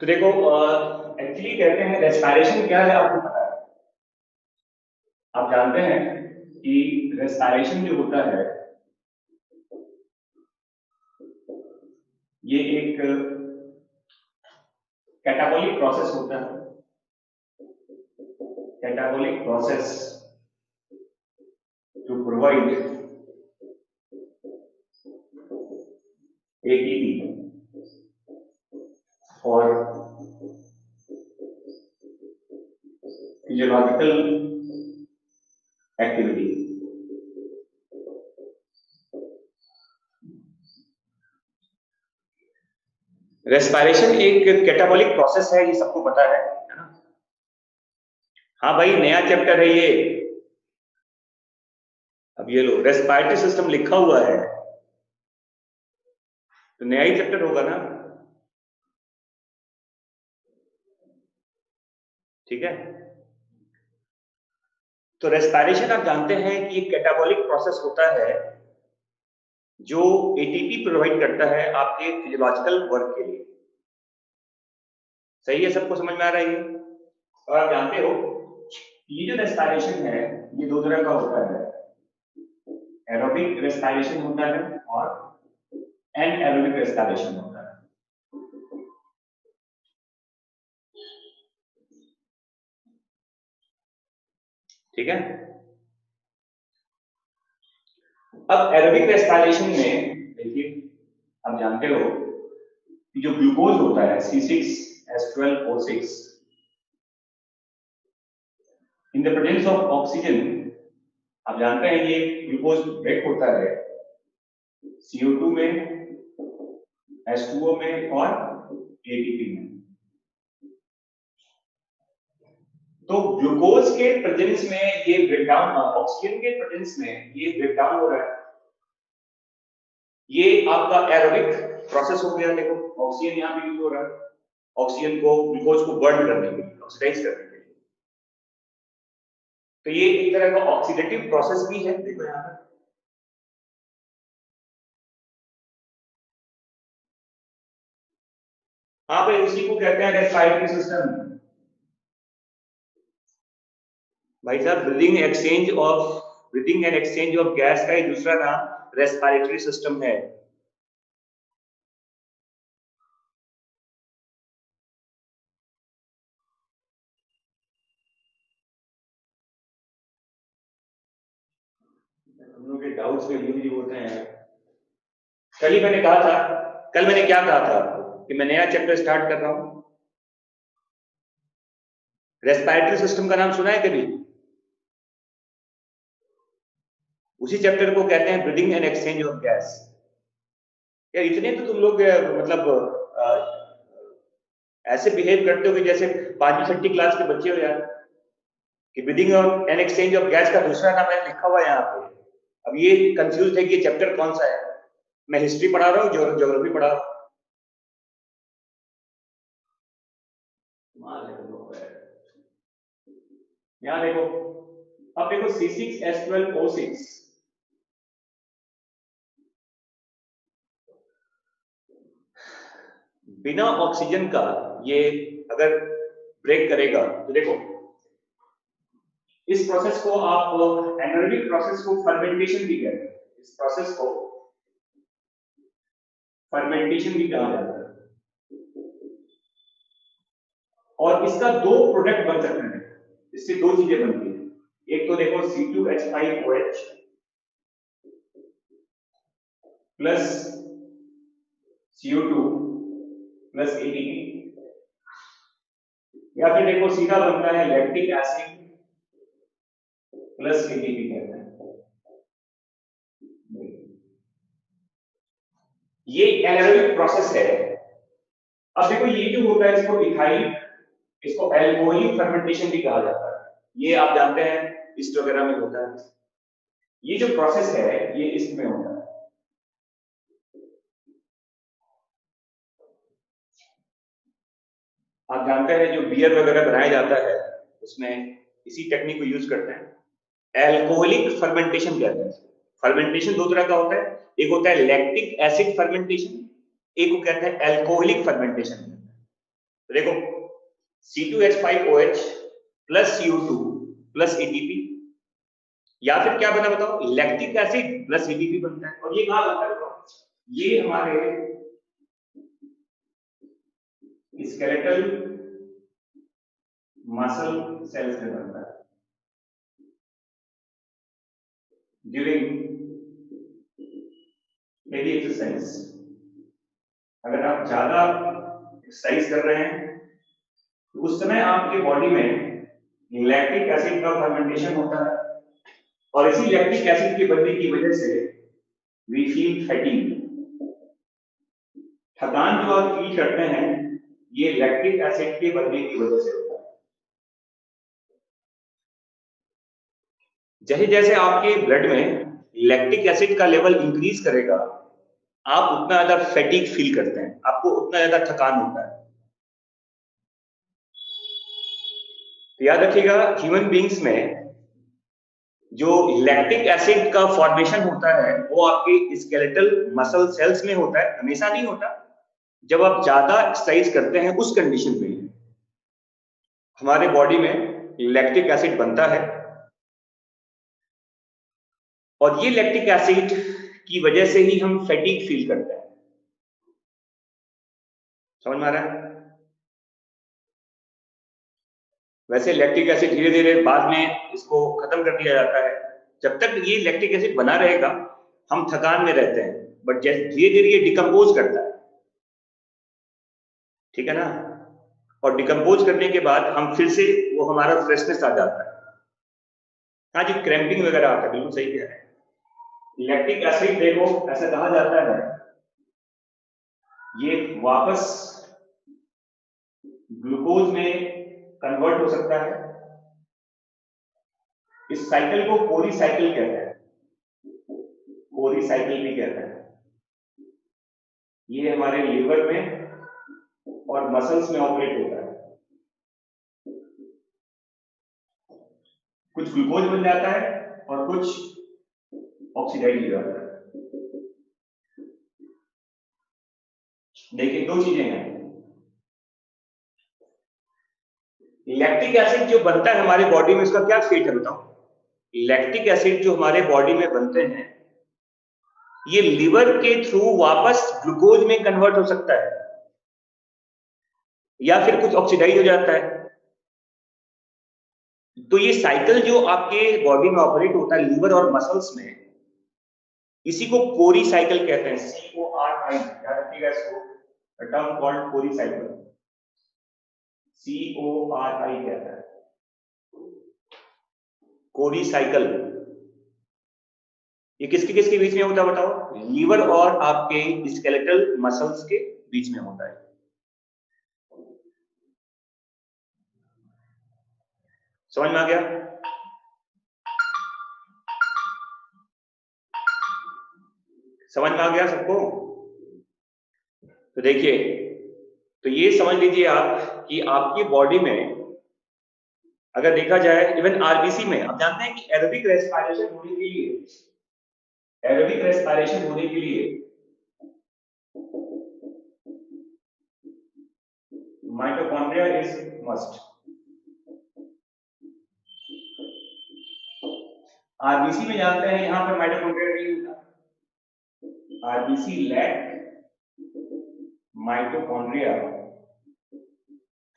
तो देखो एक्चुअली कहते हैं रेस्पायरेशन क्या है आपको पता है। आप जानते हैं कि रेस्पायरेशन जो होता है ये एक कैटाबॉलिक प्रोसेस होता है। Catabolic process to provide ATP for physiological activity. Respiration एक कैटाबॉलिक प्रोसेस है, ये सबको पता है ना। हाँ भाई, नया चैप्टर है ये। अब ये लो, रेस्पायरेटरी सिस्टम लिखा हुआ है तो नया ही चैप्टर होगा ना। ठीक है, तो रेस्पायरेशन आप जानते हैं कि एक कैटाबॉलिक प्रोसेस होता है जो एटीपी प्रोवाइड करता है आपके फिजियोलॉजिकल वर्क के लिए। सही है, सबको समझ में आ रहा है ये। और आप जानते हो ये जो रेस्पायरेशन है ये दो तरह का होता है। एरोबिक रेस्पायरेशन होता है और एनएरोबिक रेस्पायरेशन होता है। ठीक है, अब एरोबिक रेस्पायरेशन में देखिए, आप जानते हो कि जो ग्लूकोज होता है C6H12O6 in the presence of oxygen, आप जानते हैं ये ग्लूकोज ब्रेक होता है CO2 में, H2O में और ATP में। तो ग्लूकोज के प्रेजेंस में ये ब्रेकडाउन, ऑक्सीजन के प्रेजेंस में ये ब्रेकडाउन हो रहा है। ये आपका एरोबिक प्रोसेस हो गया। देखो ऑक्सीजन यहाँ पे यूज हो रहा है, ऑक्सीजन को ग्लूकोज को बर्न करने के लिए, ऑक्सीडाइज करने के लिए। तो ये एक तरह का ऑक्सीडेटिव प्रोसेस भी है। देखो यहाँ पर आप इसी को कहते हैं रेस्पायरेटरी सिस्टम। भाई साहब, breathing and exchange of gas का ही दूसरा नाम रेस्पायरेटरी सिस्टम है। हम लोग के डाउट्स में यूज होते हैं। कल ही मैंने कहा था, कल मैंने क्या कहा था आपको कि मैं नया चैप्टर स्टार्ट कर रहा हूं। रेस्पायरेटरी सिस्टम का नाम सुना है कभी? उसी चैप्टर को कहते हैं breathing and exchange of gas. यार इतने तो तुम लोग मतलब ऐसे बिहेव करते हो कि जैसे 5वीं 6वीं क्लास के बच्चे हो यार, कि breathing and exchange of gas का दूसरा नाम है लिखा हुआ है यहाँ पे। अब ये कंफ्यूज है कि चैप्टर कौन सा है। मैं हिस्ट्री पढ़ा रहा हूँ, ज्योग्राफी पढ़ा रहा हूँ। यहाँ देखो, अब देखो C6H12O6 बिना ऑक्सीजन का ये अगर ब्रेक करेगा तो देखो इस प्रोसेस को आप एनारोबिक प्रोसेस को फर्मेंटेशन भी कहते हैं। इस प्रोसेस को फर्मेंटेशन भी कहा जाता है। और इसका दो प्रोडक्ट बन सकते हैं, इससे दो चीजें बनती है। एक तो देखो C2H5OH plus CO2 plus ATP, या फिर देखो सीधा बनता है लैक्टिक एसिड प्लस ATP कहते हैं। ये एनारोबिक प्रोसेस है। अब देखो ये जो होता है इसको इथाइल, इसको एल्कोहलिक फर्मेंटेशन भी कहा जाता है। ये आप जानते हैं इस्ट वगैरह में होता है। ये जो प्रोसेस है ये ईस्ट में होता है। आप जानते हैं जो बियर वगैरह बनाया जाता है उसमें इसी टेक्निक को यूज करते हैं। एल्कोहलिक फर्मेंटेशन कहते हैं। फर्मेंटेशन दो तरह का होता है, एक होता है लैक्टिक एसिड फर्मेंटेशन, एक को कहते हैं एल्कोहलिक फर्मेंटेशन। देखो C2H5OH plus CO2 plus ATP, या फिर क्या बना बताओ, लैक्टिक एसिड प्लस ATP बनता है। और ये कहां बनता है बताओ, ये हमारे स्केलेटल मसल सेल्स में बनता है ड्यूरिंग हेवी एक्सरसाइज। अगर आप ज्यादा एक्सरसाइज कर रहे हैं तो उस समय आपके बॉडी में लैक्टिक एसिड का फर्मेंटेशन होता है, और इसी लैक्टिक एसिड के बनने की वजह से वी फील फैटिग। थकान जो आप फील करते हैं ये लैक्टिक एसिड के बनने की वजह से होता है। जैसे जैसे आपके ब्लड में लैक्टिक एसिड का लेवल इंक्रीज करेगा, आप उतना ज्यादा फैटिग फील करते हैं, आपको उतना ज्यादा थकान होता है। तो याद रखिएगा, ह्यूमन बींग्स में जो लैक्टिक एसिड का फॉर्मेशन होता है वो आपके स्केलेटल मसल सेल्स में होता है, हमेशा नहीं होता। जब आप ज्यादा एक्सरसाइज करते हैं उस कंडीशन में हमारे बॉडी में लैक्टिक एसिड बनता है, और ये लैक्टिक एसिड की वजह से ही हम फैटिग फील करते हैं। समझ में आ रहा है? वैसे लैक्टिक एसिड धीरे धीरे बाद में इसको खत्म कर दिया जाता है। जब तक ये लैक्टिक एसिड बना रहेगा हम थकान में रहते हैं, बट जैसे धीरे धीरे ये डिकम्पोज करता है, ठीक है ना, और डिकम्पोज करने के बाद हम फिर से वो हमारा फ्रेशनेस आ जाता है। हाँ जी, क्रैम्पिंग वगैरह आता है, बिल्कुल सही कह रहे हैं। लैक्टिक एसिड देखो ऐसा कहा जाता है ये वापस ग्लूकोज में कन्वर्ट हो सकता है। इस साइकिल को कोरी साइकिल कहते हैं, कोरी साइकिल भी कहते हैं। ये हमारे लिवर में और मसल्स में ऑपरेट होता है। कुछ ग्लूकोज बन जाता है और कुछ ऑक्सीडाइज हो जाता है। देखिए दो चीजें हैं। लैक्टिक एसिड जो बनता है हमारे बॉडी में, उसका क्या फेट है बताओ। लैक्टिक एसिड जो हमारे बॉडी में बनते हैं ये लिवर के थ्रू वापस ग्लूकोज में कन्वर्ट हो सकता है, या फिर कुछ ऑक्सीडाइज हो जाता है। तो ये साइकिल जो आपके बॉडी में ऑपरेट होता है लिवर और मसल्स में, इसी को कोरी साइकिल कहते हैं, CORI। याद रखिएगा इसको, टर्म कॉल्ड कोरी साइकिल, CORI कहता है, कोरी साइकिल। ये किसके किसके बीच में होता है बताओ, लीवर और आपके स्केलेटल मसल्स के बीच में होता है। समझ में आ गया? समझ में आ गया सबको? तो देखिए, तो ये समझ लीजिए आप कि आपकी बॉडी में अगर देखा जाए, इवन आरबीसी में आप जानते हैं कि एरोबिक रेस्पिरेशन होने के लिए, एरोबिक रेस्पिरेशन होने के लिए माइटोकॉन्ड्रिया इज मस्ट। आरबीसी में जानते हैं यहां पर माइटोकॉन्ड्रिया नहीं होता, आरबीसी लैक माइटोकॉन्ड्रिया।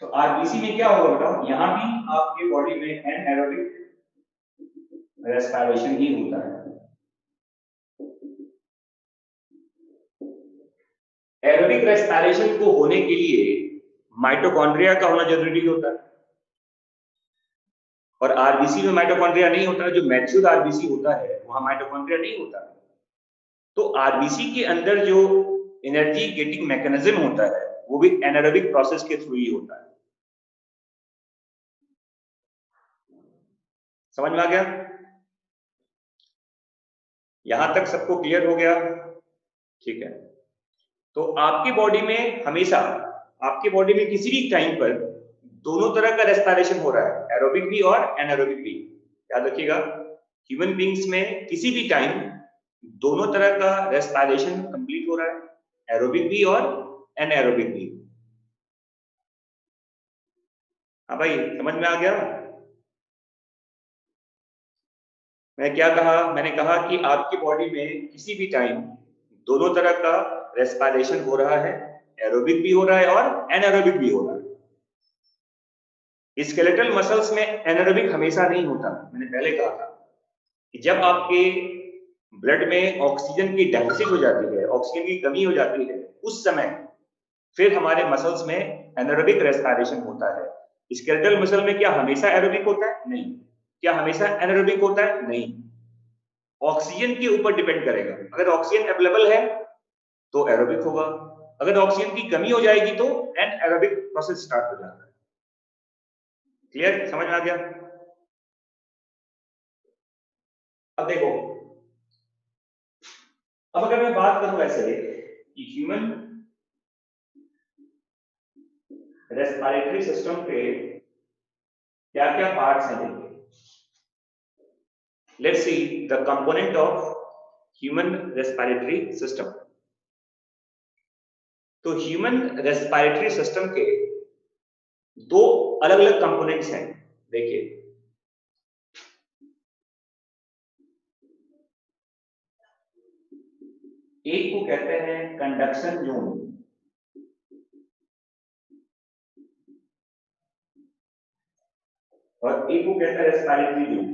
तो आरबीसी में क्या होगा बताओ, यहां भी आपके बॉडी में एनाएरोबिक रेस्पिरेशन ही होता है। एरोबिक रेस्पिरेशन को होने के लिए माइटोकॉन्ड्रिया का होना जरूरी होता है, और आरबीसी में माइटोकॉन्ड्रिया नहीं होता। जो मैच्योर आरबीसी होता है वहां माइटोकॉन्ड्रिया नहीं होता। तो आरबीसी के अंदर जो एनर्जी गेटिंग मैकेनिज्म होता है वो भी एनारोबिक प्रोसेस के थ्रू ही होता है। समझ में आ गया? यहां तक सबको क्लियर हो गया? ठीक है। तो आपकी बॉडी में हमेशा, आपके बॉडी में किसी भी टाइम पर दोनों तरह का रेस्पिरेशन हो रहा है, एरोबिक भी और एनारोबिक भी। याद रखिएगा, ह्यूमन बींग्स में किसी भी टाइम दोनों तरह का रेस्पिरेशन कंप्लीट हो रहा है, एरोबिक भी और एनारोबिक भी। हाँ भाई, समझ में आ गया? मैं क्या कहा? मैंने कहा कि आपकी बॉडी में किसी भी टाइम दोनों तरह का रेस्पिरेशन हो रहा है, एरोबिक भी हो रहा है और एनारोबिक भी हो रहा है। स्केलेटल मसल्स में एनारोबिक हमेशा नहीं होता। मैंने पहले कहा था कि जब आपके ब्लड में ऑक्सीजन की डेफिसिट हो जाती है, ऑक्सीजन की कमी हो जाती है, उस समय फिर हमारे मसल्स में एनारोबिक रेस्पिरेशन होता है। स्केलेटल मसल में क्या हमेशा एरोबिक होता है? नहीं। क्या हमेशा एनारोबिक होता है? नहीं। ऑक्सीजन के ऊपर डिपेंड करेगा। अगर ऑक्सीजन अवेलेबल है तो एरोबिक होगा, अगर ऑक्सीजन की कमी हो जाएगी तो एनारोबिक प्रोसेस स्टार्ट हो जाता है। क्लियर? समझ में आ गया? अब देखो, अब अगर मैं बात करूं ऐसे कि ह्यूमन रेस्पिरेटरी सिस्टम के क्या क्या पार्ट्स हैं, देखिए। Let's see the component of human respiratory system. तो ह्यूमन रेस्पिरेटरी सिस्टम के दो अलग अलग कंपोनेंट्स हैं, देखिए। एक को कहते हैं कंडक्शन जोन और एक को कहते हैं रेस्पिरेटरी जोन।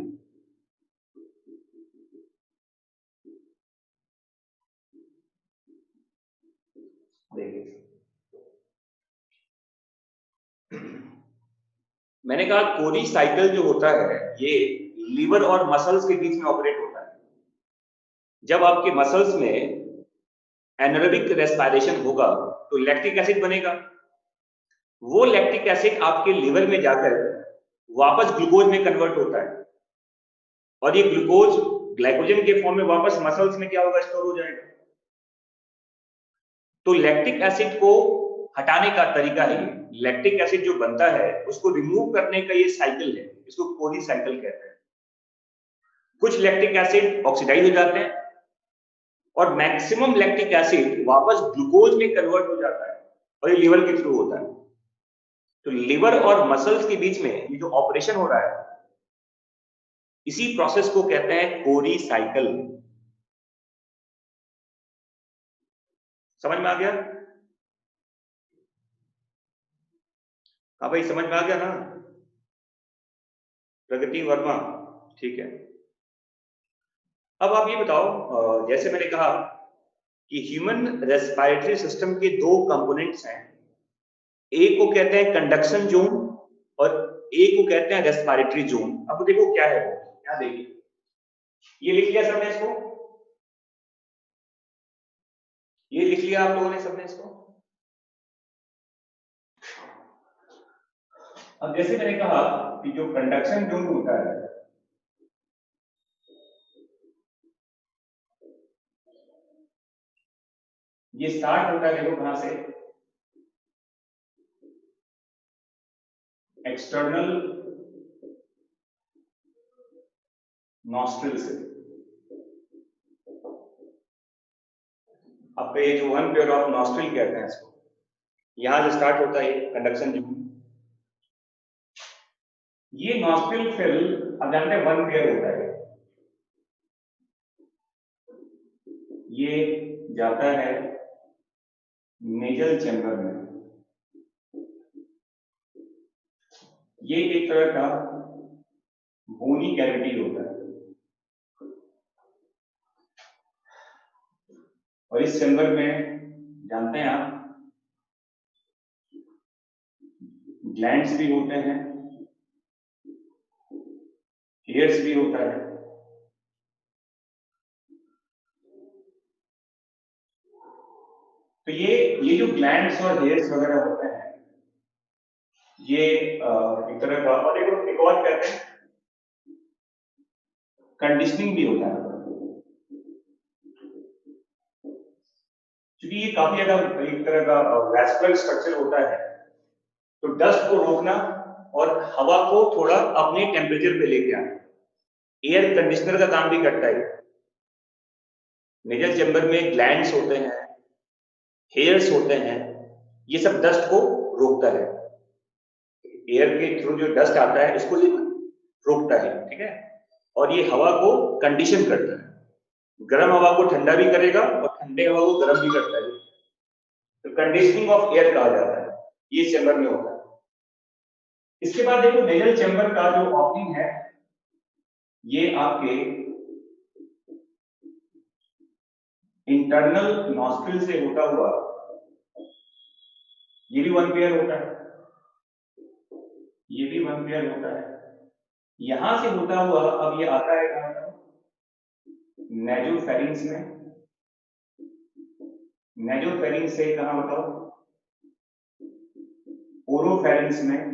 देखिए, मैंने कहा कोरी साइकिल जो होता है ये लीवर और मसल्स के बीच में ऑपरेट होता है। जब आपके मसल्स में एनारोबिक रेस्पिरेशन होगा तो लैक्टिक एसिड बनेगा। वो लैक्टिक एसिड आपके लीवर में जाकर वापस ग्लूकोज में कन्वर्ट होता है और ये ग्लूकोज ग्लाइकोजन के फॉर्म में वापस मसल्स में क्या होगा? स्टोर हो जाएगा। तो लैक्टिक एसिड को हटाने का तरीका है ये। लैक्टिक एसिड जो बनता है उसको रिमूव करने का ये साइकिल है, इसको कोरी साइकिल कहते हैं। कुछ लैक्टिक एसिड ऑक्सीडाइज हो जाते हैं और मैक्सिमम लैक्टिक एसिड वापस ग्लूकोज में कन्वर्ट हो जाता है और ये लीवर के थ्रू होता है। तो लीवर और मसल्स के बीच में ये जो ऑपरेशन हो रहा है, इसी प्रोसेस को कहते हैं कोरी साइकिल। समझ में आ गया? हाँ भाई, समझ में आ गया ना? प्रगति वर्मा, ठीक है। अब आप ये बताओ, जैसे मैंने कहा कि ह्यूमन रेस्पिरेटरी सिस्टम के दो कंपोनेंट्स हैं। एक को कहते हैं कंडक्शन जोन और एक को कहते हैं रेस्पिरेटरी जोन। अब देखो क्या है वो, क्या देखिए, ये लिख लिया सबने इसको? ये लिख लिया आप लोगों ने सबने इसको? अब जैसे मैंने कहा कि जो कंडक्शन जोन होता है, ये स्टार्ट होता है, देखो कहां से? एक्सटर्नल नॉस्ट्रिल से। अब ये जो वन पेयर ऑफ नॉस्ट्रिल कहते हैं इसको, यहां से स्टार्ट होता है कंडक्शन जोन। ये नॉस्ट्रिल फिल, अब जानते हैं वन पेयर होता है, ये जाता है नेजल चैम्बर में। ये एक तरह का बोनी कैविटी होता है और इस चैम्बर में जानते हैं आप ग्लैंड्स भी होते हैं, हेयर्स भी होता है। तो ये जो ग्लैंड्स और हेयर्स वगैरह होते हैं, ये एक तरह का, और एक और कहते हैं कंडीशनिंग भी होता है। क्योंकि ये काफी ज्यादा एक तरह का वैस्कुलर स्ट्रक्चर होता है, तो डस्ट को रोकना और हवा को थोड़ा अपने टेम्परेचर पे लेके आना, एयर कंडीशनर का काम भी करता है। नेजल चैम्बर में ग्लैंड्स होते हैं, हेयर्स होते हैं, ये सब डस्ट को रोकता है। एयर के थ्रू जो डस्ट आता है इसको ये रोकता है, ठीक है, और ये हवा को कंडीशन करता है। गर्म हवा को ठंडा भी करेगा और ठंडे हवा को गर्म भी करता है, तो कंडीशनिंग ऑफ एयर कहा जाता है, ये चैम्बर में होता है। इसके बाद देखो नेजल चैम्बर का जो ओपनिंग है ये आपके इंटरनल नॉस्ट्रिल से होता हुआ, ये भी वन पेयर होता है, ये भी वन पेयर होता है, यहां से होता हुआ अब ये आता है कहां पर, नेजोफेरिंग्स में। नेजोफेरिंग्स से कहां बताओ, ओरोफेरिंग्स में।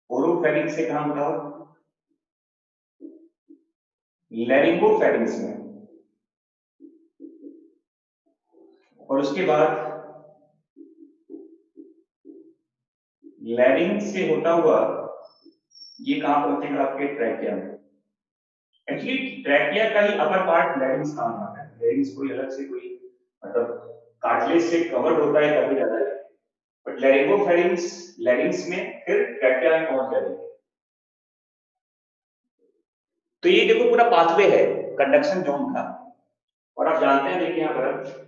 ओरोफेरिंग्स से कहां बताओ, लैरिंगोफेरिंग्स में। और उसके बाद लैरिंग्स से होता हुआ ये कहां पहुंचेगा, आपके ट्रैकिया में। एक्चुअली ट्रैकिया का ही अपर पार्ट लैरिंग्स काम आता है, लैरिंग्स कोई अलग से कोई मतलब कार्टिलेज से कवर्ड होता है काफी ज्यादा, बट लैरिंगोफेरिंग्स लैरिंग्स में फिर ट्रैकिया में पहुंच जाएगी। तो ये देखो पूरा पाथवे है कंडक्शन जोन का, और आप जानते हैं देखिए यहां पर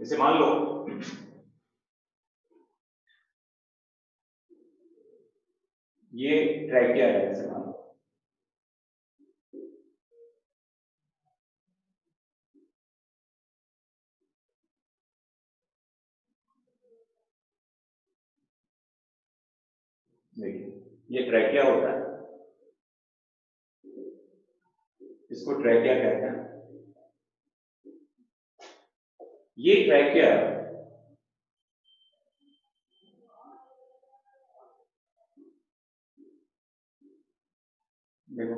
जैसे मान लो ये ट्रैकिया है, जैसे मान लो देखिए ये ट्रैकिया होता है, इसको ट्रैकिया कहते हैं। ये ट्रैकिया देखो,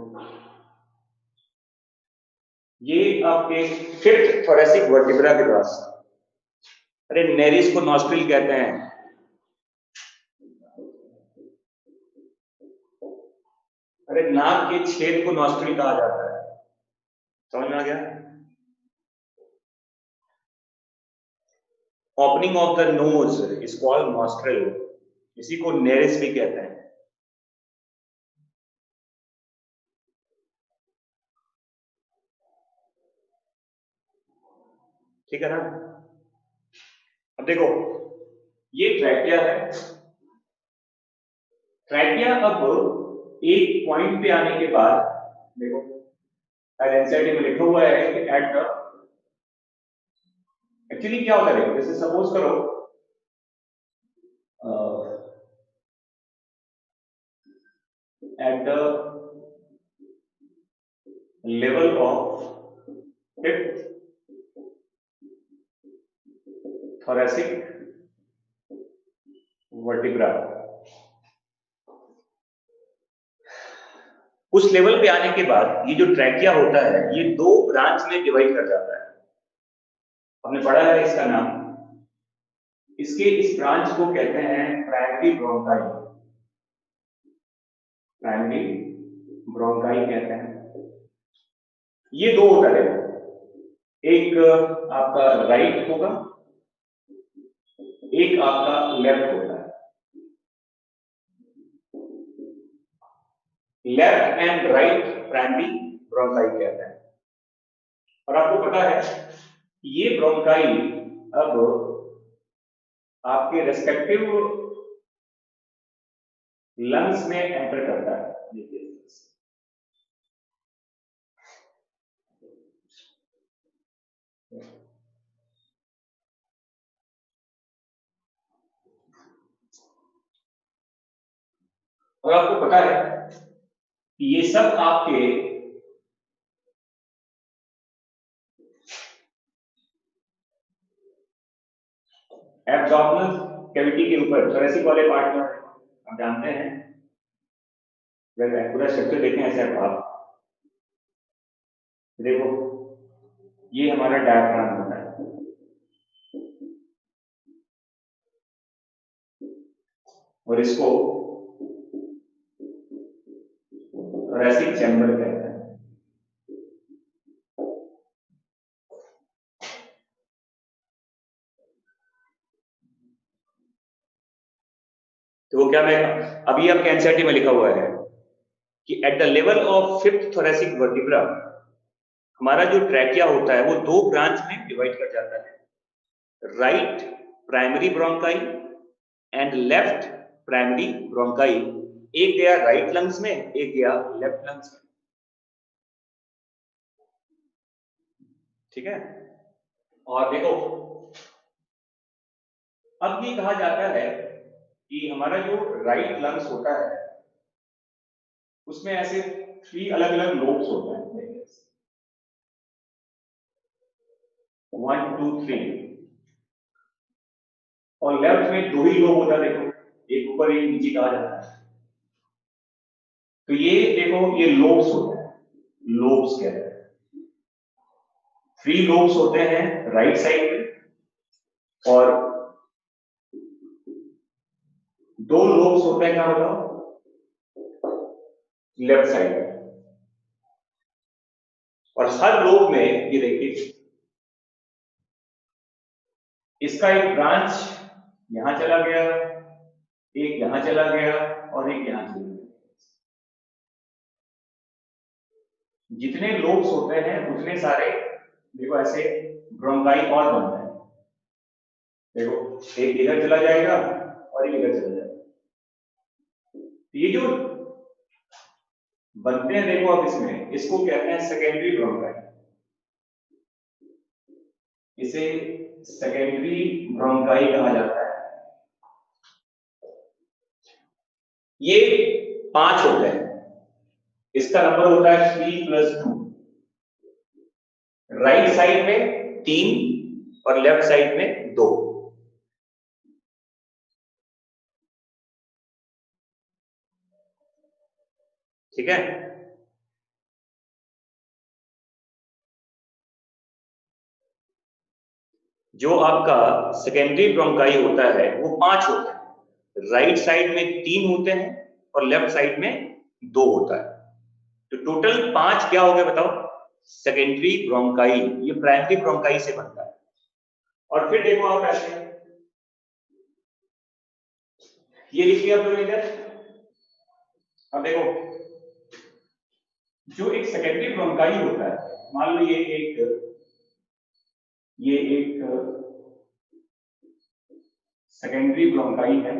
ये आपके फिफ्थ थोरेसिक वर्टिब्रा के पास, अरे नेरिस को नॉस्ट्रिल कहते हैं, अरे नाक के छेद को नॉस्ट्रिल कहा जाता है, समझ में आ गया। Opening of the nose is called nostril, इसी को नेरिस भी कहते हैं। ठीक है ना। अब देखो ये ट्रैकिया है, ट्रैकिया अब एक पॉइंट पे आने के बाद देखो एनसीईआरटी में लिखा हुआ है कि एट द, एक्चुअली क्या होता है देखो, जैसे सपोज करो at the level of fifth thoracic vertebra, उस लेवल पे आने के बाद ये जो ट्रैकिया होता है ये दो ब्रांच में डिवाइड कर जाता है, हमने पढ़ा है इसका नाम, इसके इस ब्रांच को कहते हैं प्राइमरी ब्रोंकाई, प्राइमरी ब्रोंकाई कहते हैं। ये दो होता है, एक आपका राइट होगा, एक आपका लेफ्ट होता है, left and right primary bronchi कहते हैं। और आपको पता है ये ब्रोंकाई अब आपके रेस्पेक्टिव लंग्स में एंटर करता है, देखिए और आपको पता है कि ये सब आपके एब्डोमिनल कैविटी के ऊपर थोरेसिक वाले पार्ट में हम जानते हैं, अगर पूरा स्ट्रक्चर देखें ऐसे आप देखो, ये हमारा डायफ्राम होता है, और इसको थोरेसिक चैम्बर कहते हैं। तो वो क्या मैं अभी आपके एनसीईआरटी में लिखा हुआ है कि at the level of fifth thoracic vertebra हमारा जो ट्रैकिया होता है वो दो ब्रांच में डिवाइड कर जाता है, right primary bronchi and left primary bronchi. एक गया राइट लंग्स में, एक गया लेफ्ट लंग्स में। ठीक है, और देखो अब ये कहा जाता है कि हमारा जो राइट लंग्स होता है उसमें ऐसे 3 अलग अलग लोब्स होते हैं, 1 2 3, और लेफ्ट में 2 ही लोब होता है। देखो एक ऊपर एक नीचे कहा जाता है। तो ये देखो ये लोब्स होते हैं, लोब्स कहते हैं। 3 लोब्स होते हैं राइट साइड में और 2 लोब्स होते हैं, क्या बताओ, लेफ्ट साइड में। और हर लोब में ये देखिए इसका एक ब्रांच यहां चला गया, एक यहां चला गया और एक यहां चला गया। जितने लोब्स होते हैं उतने सारे देखो ऐसे ब्रोंकाई और बनते हैं। देखो एक इधर चला जाएगा और एक इधर चला जाएगा। ये जो बनते हैं देखो अब इसमें, इसको कहते हैं सेकेंडरी ब्रोंकाई। इसे सेकेंडरी ब्रोंकाई कहा जाता है। ये 5 होते हैं, इसका नंबर होता है 3+2। राइट साइड में 3 और लेफ्ट साइड में 2। ठीक है, जो आपका सेकेंडरी ब्रोंकाई होता है वो 5 होता है। राइट साइड में 3 होते हैं और लेफ्ट साइड में 2 होता है। तो टोटल 5 क्या हो गए बताओ, सेकेंडरी ब्रोंकाई। ये प्राइमरी ब्रोंकाई से बनता है। और फिर देखो आप ऐसे ये लिखिए आप लोग इधर। अब देखो जो एक सेकेंडरी ब्रोंकाई होता है, मान लो ये एक सेकेंडरी ब्रोंकाई है,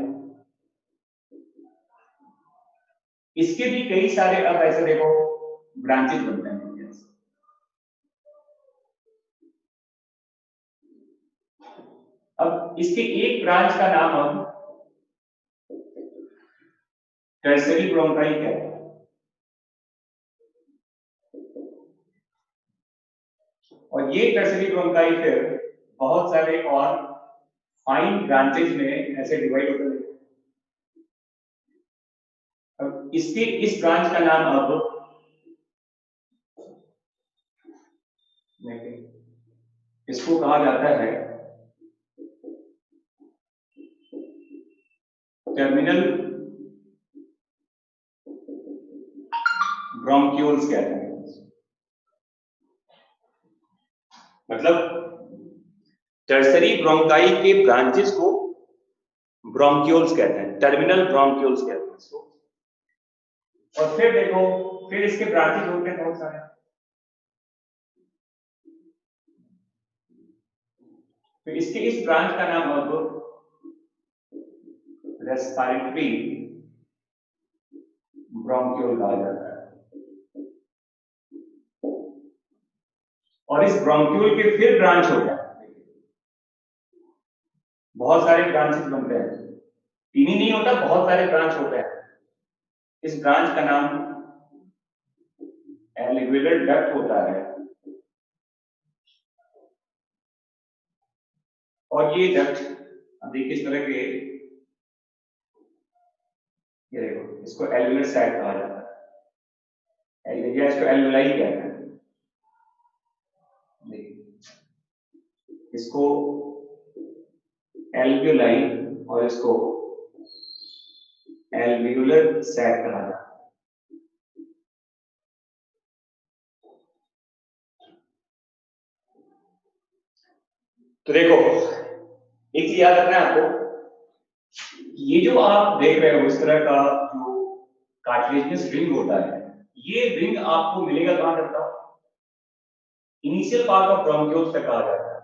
इसके भी कई सारे अब ऐसे देखो ब्रांचेस बनते हैं। अब इसके एक ब्रांच का नाम हम टर्सरी ब्रोंकाई कहते हैं। और ये टर्सरी ब्रोंकाई फिर बहुत सारे और फाइन ब्रांचेज में ऐसे डिवाइड होते हैं। अब इसके इस ब्रांच का नाम अब इसको कहा जाता है टर्मिनल ब्रोंक्यूल्स कहते हैं। मतलब टर्सरी ब्रोंकाई के ब्रांचेस को ब्रोंक्यूल्स कहते हैं, टर्मिनल ब्रोंक्यूल्स कहते हैं इसको। और फिर देखो फिर इसके ब्रांचेस होते हैं बहुत सारे। तो इसके इस ब्रांच का नाम अब रेस्पिरेटरी ब्रोंक्यूल कहा जाता है। और इस ब्रोंक्यूल के फिर ब्रांच होता है, बहुत सारे ब्रांचेस बनते हैं। 3 ही नहीं होता, बहुत सारे ब्रांच होते हैं। इस ब्रांच का नाम एल्वियोलर डक्ट होता है। और ये डक्ट देखिए इस तरह के, ये देखो इसको एल्वियोलर सैक कहा जाता है, या इसको एल्वियोलाई कहते हैं। इसको एल्वियोलाई और इसको एल्वियोलर सैक कहा जाता है। तो देखो एक चीज याद रखना है आपको ये जो आप देख रहे हो इस तरह का जो कार्टिलेजिनस रिंग होता है, ये रिंग आपको मिलेगा कहां तक का? इनिशियल पार्ट ऑफ ब्रोंक्यूल्स तक कहा जाता है।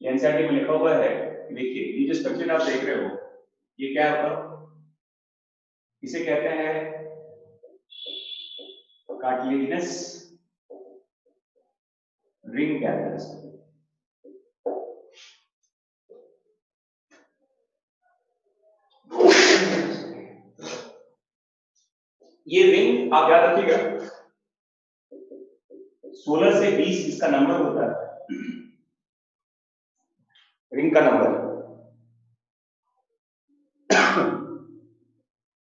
ये एनसीईआरटी में लिखा हुआ है। देखिए ये जो स्ट्रक्चर आप देख रहे हो, ये क्या होता है? इसे कहते हैं कार्टिलेजिनस रिंग कहते हैं इसको। ये रिंग आप याद रखिएगा 16 से 20 इसका नंबर होता है, रिंग का नंबर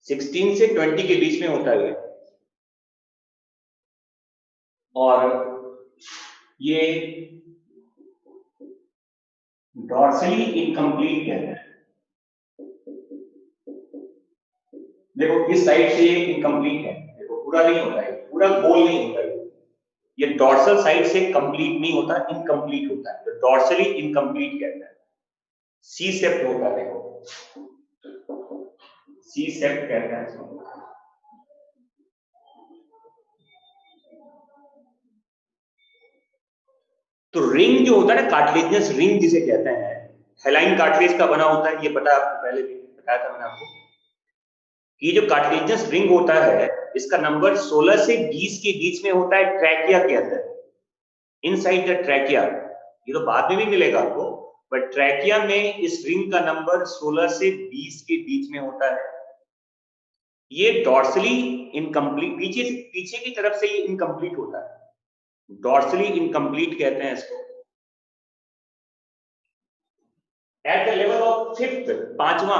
16 से 20 के बीच में होता है। और ये डॉर्सली इनकम्प्लीट कहते हैं। देखो इस साइड से ये इनकम्प्लीट है, देखो पूरा नहीं होता है, पूरा गोल नहीं होता है, ये डॉर्सल साइड से कंप्लीट नहीं होता, इनकम्प्लीट होता है, तो डॉर्सली इनकम्प्लीट कहते हैं। सी सेप्ट होता है, देखो सी सेप्ट कहते हैं इसको। तो रिंग जो होता है ना, कार्टिलेजिनस रिंग जिसे कहते हैं, हेलाइन कार्टिलेज का बना होता है, ये पता है आपको, पहले भी बताया था मैंने आपको। ये जो कार्टिलेजिनस रिंग होता है, इसका नंबर 16 से 20 के बीच में होता है ट्रैकिया के अंदर, इनसाइड द ट्रैकिया। ये तो बाद में भी मिलेगा आपको, बट ट्रैकिया में इस रिंग का नंबर 16 से 20 के बीच में होता है। ये डॉर्सली इनकम्प्लीट, पीछे की तरफ से ये इनकम्प्लीट होता है, डॉर्सली इनकम्प्लीट कहते हैं इसको। At the level of fifth, पांचवा,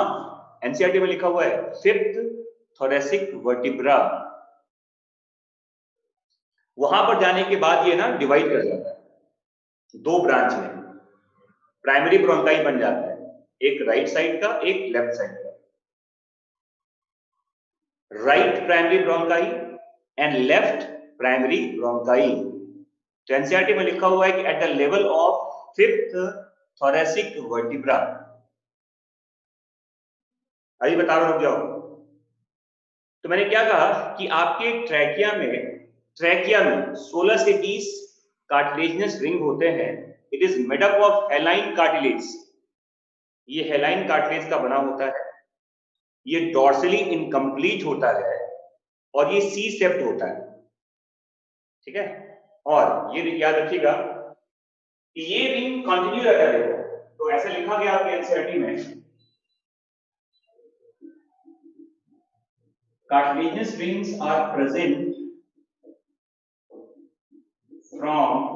एनसीईआरटी में लिखा हुआ है फिफ्थ थोरेसिक वर्टिब्रा, वहां पर जाने के बाद ये ना डिवाइड कर जाता है दो ब्रांच में, प्राइमरी ब्रोंकाई बन जाता है, एक राइट साइड का, एक लेफ्ट साइड का, right primary bronchi and left primary bronchi. तो एनसीईआरटी में लिखा हुआ है कि at the level of fifth thoracic vertebra. अभी बता रहा हूं, रुक जाओ। तो मैंने क्या कहा कि आपके ट्रैकिया में 16 से 20 कार्टिलेजिनस रिंग होते हैं। It is made up of हेलाइन cartilage, ये हेलाइन कार्टिलेज का बना होता है, ये डॉर्सली इनकम्प्लीट होता है और ये सी सेप्ट होता है, ठीक है। और ये याद रखिएगा कि ये रिंग कंटिन्यू रहता है, तो ऐसे लिखा गया आपके एनसीईआरटी में, cartilaginous rings are present from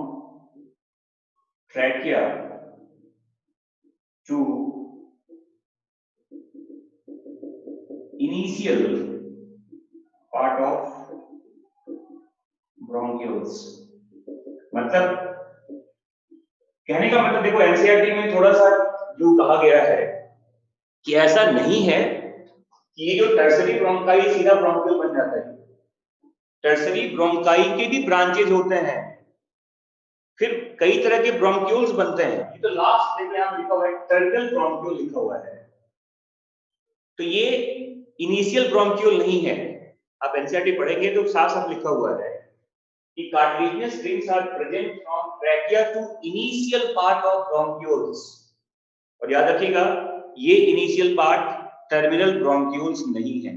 trachea to initial part of bronchioles। मतलब कहने का मतलब, देखो एनसीईआरटी में थोड़ा सा जो कहा गया है कि ऐसा नहीं है कि ये जो टर्सरी ब्रोंकाई सीधा ब्रोंकियल बन जाता है, टर्सरी ब्रोंकाई के भी ब्रांचेज होते हैं, फिर कई तरह के ब्रोंक्यूल्स बनते हैं। ये तो लास्ट में यहां लिखा हुआ है टर्मिनल ब्रोंक्यूल लिखा हुआ है, तो ये इनिशियल ब्रोंक्यूल नहीं है। आप एनसीईआरटी पढ़ेंगे तो साफ साफ लिखा हुआ है कि cartilaginous rings are present from trachea to initial part of bronchioles. और याद रखिएगा ये इनिशियल पार्ट टर्मिनल ब्रोंक्यूल्स नहीं है।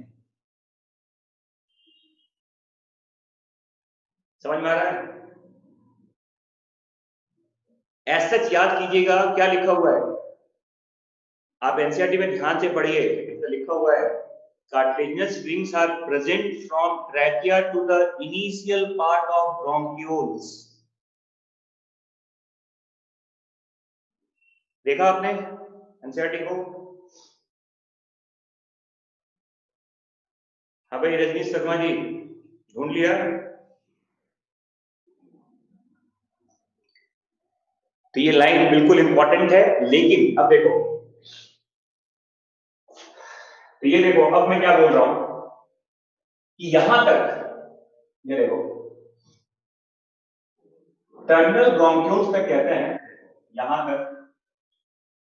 समझ में आ रहा है? ऐसा याद कीजिएगा क्या लिखा हुआ है, आप एनसीईआरटी में ध्यान से पढ़िए, लिखा हुआ है cartilaginous rings are present from trachea to the initial part of bronchioles। देखा आपने एनसीईआरटी को? हाँ भाई रजनीश शर्मा जी, ढूंढ लिया? तो ये लाइन बिल्कुल इंपॉर्टेंट है, लेकिन अब देखो, तो ये देखो अब मैं क्या बोल रहा हूं कि यहां तक, ये देखो टर्मिनल ब्रोंक्यूल्स तक कहते हैं, यहां तक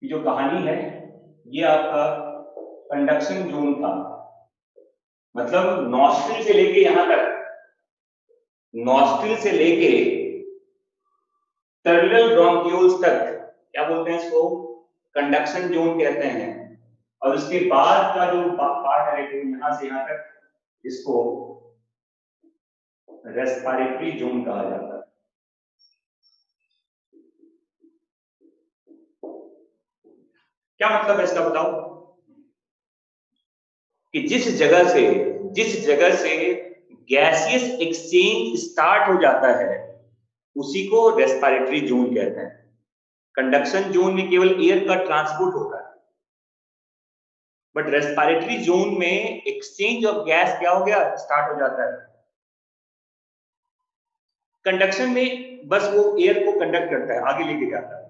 की जो कहानी है ये आपका कंडक्शन जोन था, मतलब नॉस्ट्रिल से लेके यहां तक, नॉस्ट्रिल से लेके टर्मिनल ब्रोंक्यूल्स तक क्या बोलते हैं इसको, कंडक्शन जोन कहते हैं। और उसके बाद का जो पार्ट है यहां से यहां तक, इसको रेस्पिरेटरी जोन कहा जाता है। क्या मतलब है इसका बताओ, कि जिस जगह से गैसियस एक्सचेंज स्टार्ट हो जाता है उसी को रेस्पिरेटरी जोन कहते हैं। कंडक्शन जोन में केवल एयर का ट्रांसपोर्ट होता है, बट रेस्पिरेटरी जोन में एक्सचेंज ऑफ गैस क्या हो गया, स्टार्ट हो जाता है। कंडक्शन में बस वो एयर को कंडक्ट करता है, आगे लेके जाता है,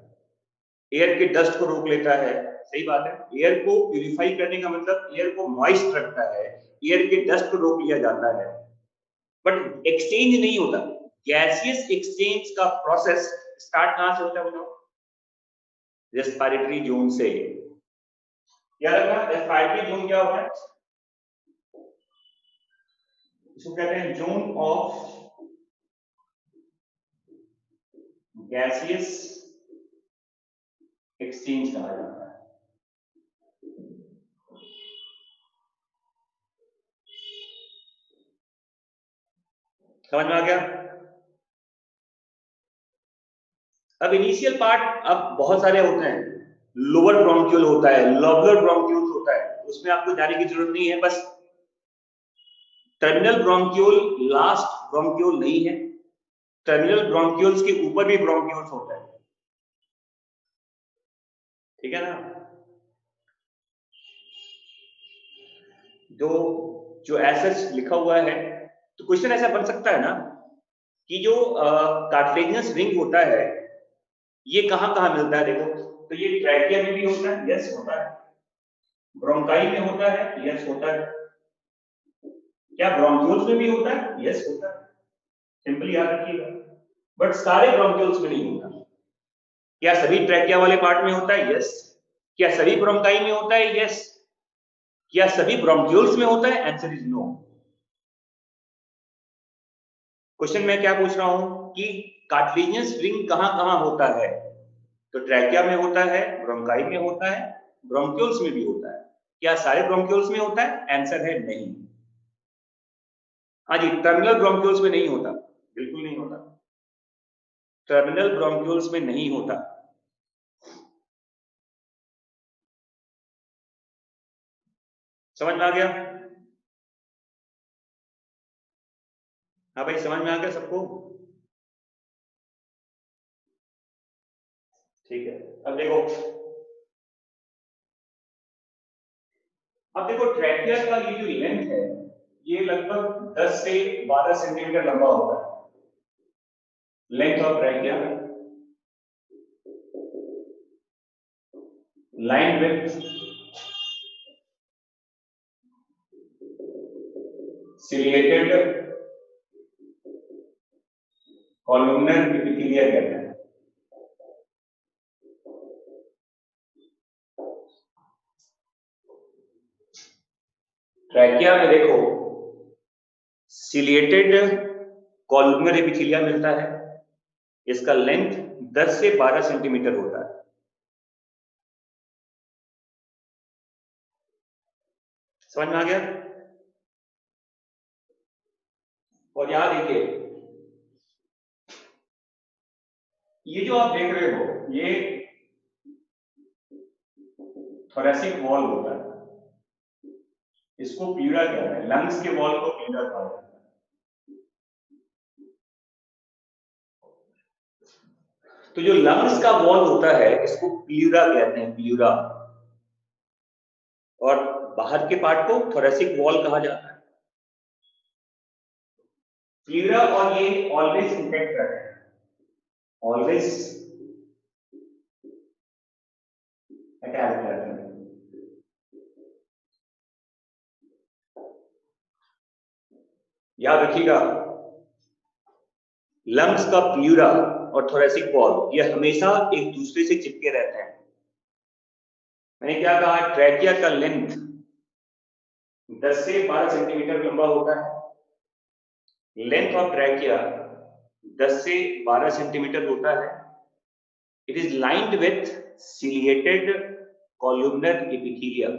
एयर के डस्ट को रोक लेता है, सही बात है। एयर को प्यूरिफाई करने का मतलब एयर को मॉइस्ट रखता है, एयर के डस्ट को रोक लिया जाता है, बट एक्सचेंज नहीं होता। गैसियस एक्सचेंज का प्रोसेस स्टार्ट कहां से होता है बताओ, रेस्पिरेटरी जोन से। याद रखना रेस्पिरेटरी जोन क्या होता है, इसको कहते हैं जोन ऑफ गैसियस एक्सचेंज कहा जाता है। समझ में आ गया। अब इनिशियल पार्ट अब बहुत सारे होते हैं, लोअर ब्रोंक्यूल होता है, लोबुलर ब्रोंक्यूल होता है, उसमें आपको जाने की जरूरत नहीं है। Bus terminal bronchiole last bronchiole नहीं है, टर्मिनल ब्रोंक्यूल्स के ऊपर भी ब्रोंक्यूल्स होता है, ठीक है ना। जो ऐसा लिखा हुआ है, तो क्वेश्चन ऐसा बन सकता है ना कि जो कार्टिलेजिनस रिंग होता है ये कहां कहां मिलता है, देखो तो ये ट्रैकिया में भी होता है, यस होता है, ब्रोंकाई में होता है, यस होता है, क्या ब्रोंक्यूल्स में भी होता है, यस होता है, सिंपली याद रखिएगा। बट सारे ब्रोंक्यूल्स में नहीं होता। क्या सभी ट्रैकिया वाले पार्ट में होता है, यस। क्या सभी ब्रोंकाई में होता है, यस। क्या सभी ब्रोंक्यूल्स में होता है, आंसर इज नो। क्वेश्चन मैं क्या पूछ रहा हूं कि कार्टिलेजिनस रिंग कहां कहां होता है, तो ट्रैकिया में होता है, ब्रोंकाई में होता है, ब्रोंक्यूल्स में भी होता है। क्या सारे ब्रोंक्यूल्स में होता है, आंसर है नहीं। हाँ जी, टर्मिनल ब्रोंक्यूल्स में नहीं होता, बिल्कुल नहीं होता, टर्मिनल ब्रोंक्यूल्स में नहीं होता। समझ में आ गया। हाँ भाई, समझ में आ गया सबको, ठीक है। अब देखो ट्रैकिया का ये जो लेंथ है ये लगभग 10 से 12 सेंटीमीटर लंबा होता है, length of trachea, line width, ciliated columnar epithelia कहते हैं। ट्रैकिया में देखो सिलिएटेड कॉलमनर एपिथेलिया मिलता है, इसका लेंथ 10 से 12 सेंटीमीटर होता है। समझ में आ गया। और यहां देखिए, ये जो आप देख रहे हो ये थोरेसिक वॉल होता है, इसको प्लूरा कहते हैं, लंग्स के वॉल को प्लूरा कहा जाता है। तो जो लंग्स का वॉल होता है इसको प्लूरा कहते हैं, प्लूरा, और बाहर के पार्ट को थोरेसिक वॉल कहा जाता है। प्लूरा और ये ऑलवेज इंटैक्ट रहते हैं, ऑलवेज अटैच रहते हैं। याद रखिएगा, लंग्स का प्लूरा और थोरेसिक वॉल ये हमेशा एक दूसरे से चिपके रहते हैं। मैंने क्या कहा, ट्रैकिया का लेंथ 10 से 12 सेंटीमीटर लंबा होता है। लेंथ ऑफ ट्रैकिया 10 से 12 सेंटीमीटर होता है। It is lined with ciliated columnar epithelia.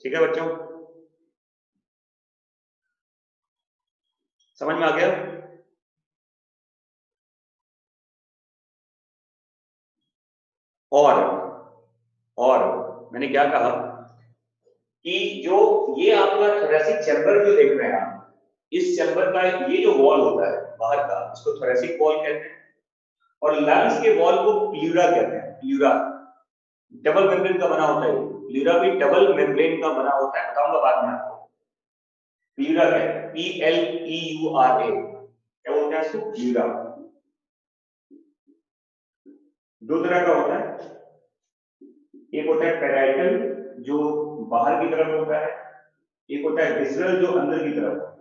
ठीक है बच्चों, समझ में आ गया? और मैंने क्या कहा कि जो ये आपका थोरेसिक चैम्बर जो देख रहे हैं आप, इस चैम्बर का ये जो वॉल होता है बाहर का, इसको थोरेसिक वॉल कहते हैं। और लंग्स के वॉल को प्लूरा कहते हैं। प्लूरा डबल मेम्ब्रेन का बना होता है। प्लूरा भी डबल मेम्ब्रेन का बना होता है, बताऊंगा बाद में आपको। प्लूरा क्या है? PLEURA, क्या बोलते हैं इसको? प्लूरा। दो तरह का होता है, एक होता है पैराइटल जो बाहर की तरफ होता है, एक होता है विसरल जो अंदर की तरफ होता है।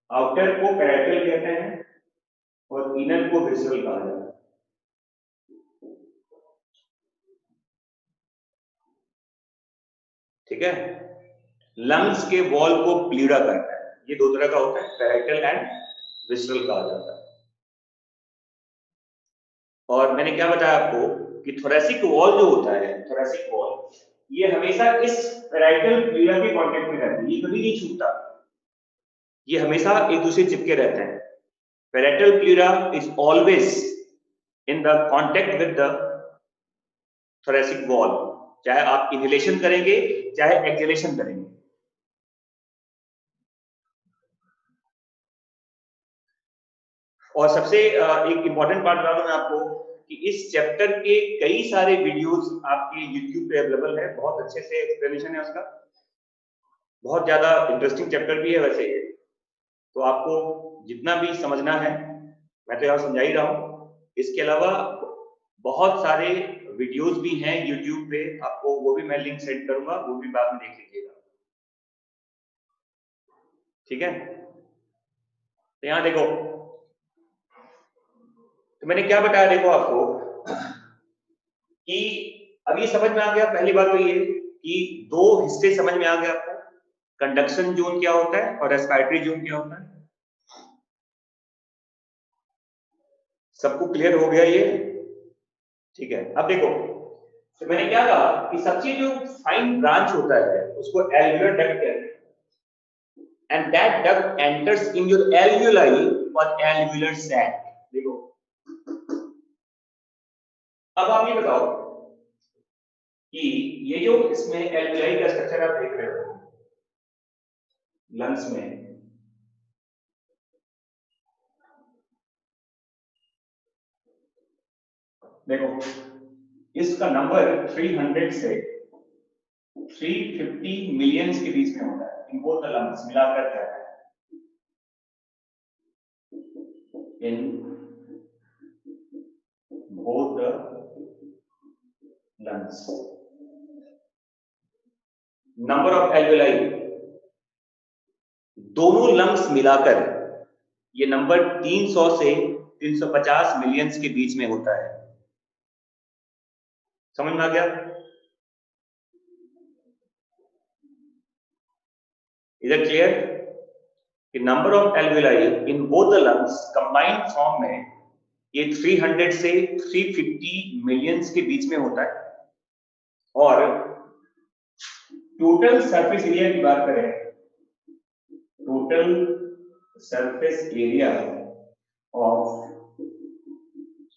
आउटर को पैराइटल कहते हैं और इनर को विसरल कहा जाता है। ठीक है, लंग्स के वॉल को प्लूरा कहता है। ये दो तरह का होता है, पैराइटल एंड विसरल कहा जाता है। और मैंने क्या बताया आपको कि थोरेसिक वॉल जो होता है, थोरेसिक वॉल, ये हमेशा इस पैराइटल प्लूरा के कांटेक्ट में रहती है, ये कभी नहीं छूटता, ये हमेशा एक दूसरे चिपके रहते हैं। Parietal pleura is always in the contact with the thoracic wall, चाहे आप इनहेलेशन करेंगे चाहे एक्सहेलेशन करेंगे। और सबसे एक इंपॉर्टेंट पार्ट बता दूं मैं आपको कि इस चैप्टर के कई सारे वीडियोस आपके YouTube पे अवेलेबल है, बहुत अच्छे से एक्सप्लेनेशन है उसका, बहुत ज्यादा इंटरेस्टिंग चैप्टर भी है वैसे ये। तो आपको जितना भी समझना है मैं तो यहाँ समझा ही रहा हूँ, इसके अलावा बहुत सारे वीडियोस भी हैं YouTube पे, आपको वो भी मैं लिंक सेंड करूंगा, वो भी बाद में देख लीजिएगा। ठीक है, तो यहाँ देखो, तो मैंने क्या बताया देखो आपको कि अब ये समझ में आ गया। पहली बात तो ये कि दो हिस्से समझ में आ गए आपको, कंडक्शन जोन क्या होता है और रेस्पिरेटरी जोन क्या होता है। सबको क्लियर हो गया ये? ठीक है, अब देखो, तो मैंने क्या कहा कि सबसे जो फाइन ब्रांच होता है उसको एल्वियोलर डक्ट कहते हैं, and that duct enters in your alveoli और एल्वियोलर सैक। देखो, अब आप ये बताओ कि ये जो इसमें एल्वियोलाई का स्ट्रक्चर आप देख रहे हो लंग्स में, देखो इसका नंबर 300 से 350 मिलियंस के बीच में होता है, इन बोथ द लंग्स मिलाकर कहते हैं, in both the lungs. Number of alveoli दोनों लंग्स मिलाकर ये नंबर 300 से 350 मिलियंस के बीच में होता है। समझ में आ गया? इधर क्लियर कि number of alveoli in both the lungs combined form में ये 300 से 350 मिलियंस के बीच में होता है। और टोटल सरफेस एरिया की बात करें, total surface area of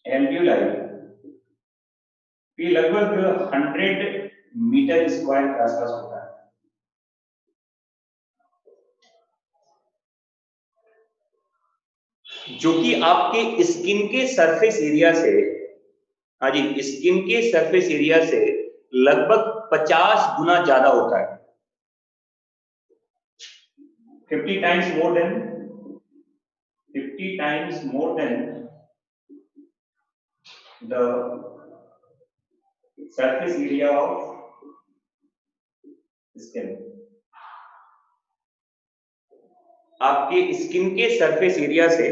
alveoli ये लगभग 100 मीटर स्क्वायर के आसपास होता है। जो कि आपके स्किन के सरफेस एरिया से, हाँ जी, स्किन के सरफेस एरिया से लगभग 50 गुना ज्यादा होता है। 50 times more than 50 times more than the surface area of skin। आपके स्किन के सरफेस एरिया से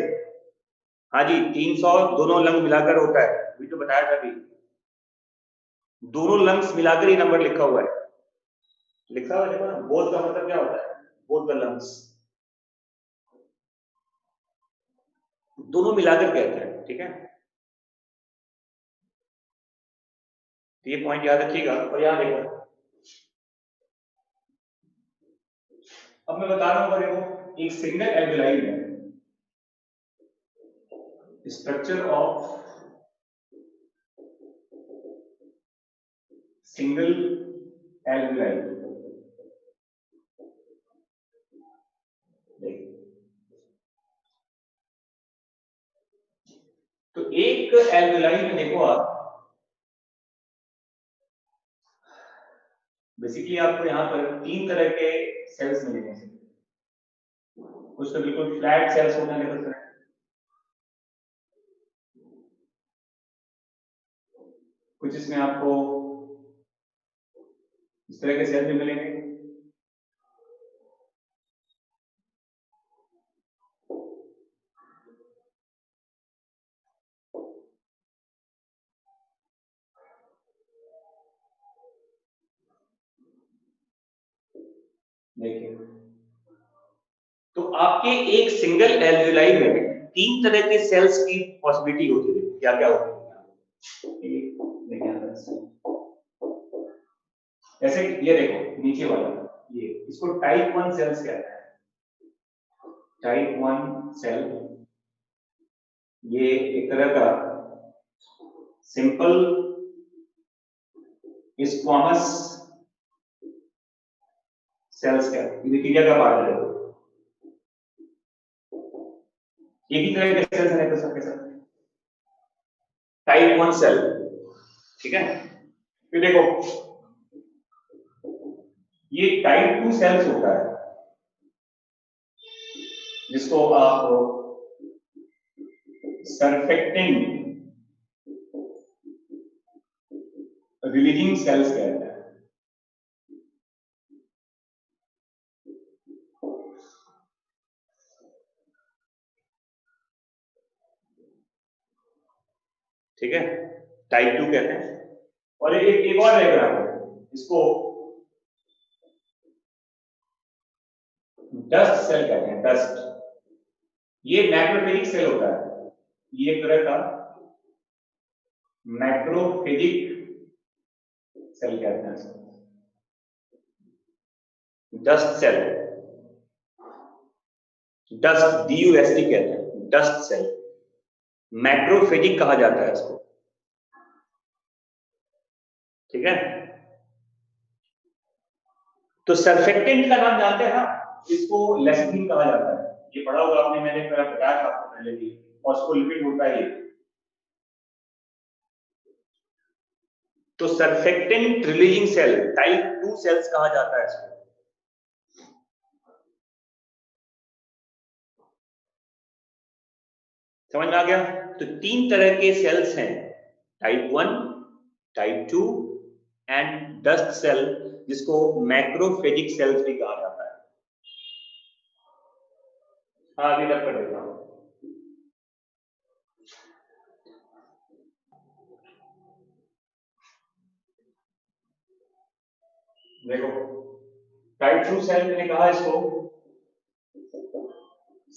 हाँ जी, 300 दोनों लंग मिलाकर होता है, अभी तो बताया था अभी, दोनों लंग्स मिलाकर ये नंबर लिखा हुआ है, लिखा हुआ देखो ना, बोथ का मतलब क्या होता है, बोथ द लंग्स, दोनों मिलाकर कहते हैं, ठीक है। तो ये पॉइंट याद रखिएगा। और यहां देखो, अब मैं बता रहा हूं, देखो एक सिंगल एल्वेलाई में स्ट्रक्चर ऑफ सिंगल एल्वेलाई, तो एक एल्वेलाई में देखो आप, बेसिकली आपको यहां पर 3 तरह के सेल्स मिलेंगे, कुछ तो बिल्कुल फ्लैट सेल्स होने लगते हैं, कुछ इसमें आपको इस तरह के सेल भी मिलेंगे, देखिए। तो आपके एक सिंगल एल्वेलाई में 3 तरह के सेल्स की पॉसिबिलिटी होती है, क्या क्या होती है, जैसे ये देखो नीचे वाला, ये इसको टाइप 1 सेल्स कहते हैं, टाइप 1 सेल, ये एक तरह का सिंपल स्क्वामस सेल्स का बैक्टीरिया का पार्ट है, एक ही तरह के सेल्स हैं सबके सब, टाइप 1 सेल, ठीक है। फिर देखो ये टाइप 2 सेल्स होता है, जिसको आप सरफेक्टिंग रिलीजिंग सेल्स कहते हैं, ठीक है, टाइप 2 कहते हैं। और एक और डायग्राम है, इसको डस्ट सेल कहते हैं, डस्ट, ये मैक्रोफेजिक सेल होता है, ये एक तरह का मैक्रोफेजिक सेल कहते हैं इसको, डस्ट सेल, डस्ट DUST कहते हैं, डस्ट सेल, मैक्रोफेजिक कहा जाता है इसको, ठीक है। तो सरफेक्टेंट का नाम जानते हैं ना, इसको लेसिथिन कहा जाता है, ये पढ़ा होगा आपने, मैंने बताया था आपको पहले भी, फॉस्फोलिपिड होता है ये। तो surfactant releasing cell type 2 cells कहा जाता है इसको, समझ में आ गया। तो 3 तरह के सेल्स हैं, type 1, type 2 and dust cell, जिसको मैक्रोफेजिक सेल्स भी कहा जाता है। हाँ अभी तक कर देता हूं, देखो टाइप 2 सेल मैंने कहा इसको